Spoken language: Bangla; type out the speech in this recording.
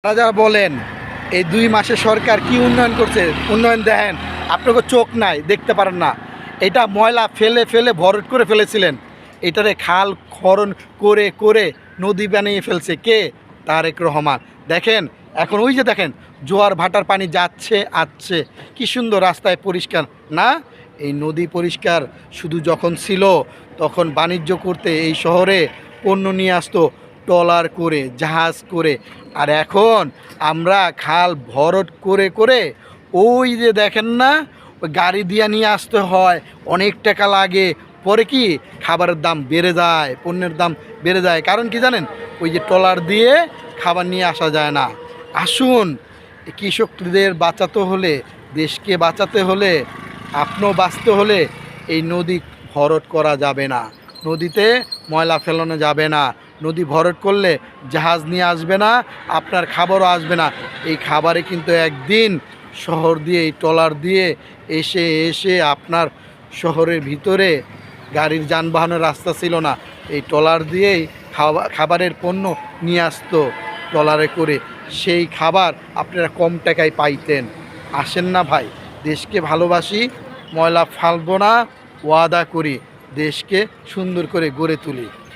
তারা যারা বলেন এই 2 মাসে সরকার কি উন্নয়ন করছে, উন্নয়ন দেখেন, আপনাকে চোখ নাই, দেখতে পারেন না। এটা ময়লা ফেলে ফেলে ভরট করে ফেলেছিলেন, এটারে খাল খনন করে করে নদী বানিয়ে ফেলছে কে? তারেক রহমান। দেখেন এখন ওই যে দেখেন জোয়ার ভাটার পানি যাচ্ছে আসছে, কি সুন্দর রাস্তায় পরিষ্কার না? এই নদী পরিষ্কার শুধু যখন ছিল তখন বাণিজ্য করতে এই শহরে পণ্য নিয়ে আসতো ট্রলার করে, জাহাজ করে। আর এখন আমরা খাল ভরট করে করে ওই যে দেখেন না, ওই গাড়ি দিয়ে নিয়ে আসতে হয়, অনেক টাকা লাগে। পরে কি খাবারের দাম বেড়ে যায়, পণ্যের দাম বেড়ে যায়। কারণ কি জানেন? ওই যে ট্রলার দিয়ে খাবার নিয়ে আসা যায় না। আসুন, কৃষকদের বাঁচাতে হলে, দেশকে বাঁচাতে হলে, আপনিও বাঁচতে হলে এই নদী ভরট করা যাবে না, নদীতে ময়লা ফেলানো যাবে না। নদী ভরট করলে জাহাজ নিয়ে আসবে না, আপনার খাবারও আসবে না। এই খাবারে কিন্তু একদিন শহর দিয়ে এই ট্রলার দিয়ে এসে এসে আপনার শহরের ভিতরে গাড়ির যানবাহনের রাস্তা ছিল না, এই ট্রলার দিয়েই খাবারের পণ্য নিয়ে আসতো ট্রলারে করে। সেই খাবার আপনারা কম টাকায় পাইতেন। আসেন না ভাই, দেশকে ভালোবাসি, ময়লা ফালবো না, ওয়াদা করি দেশকে সুন্দর করে গড়ে তুলি।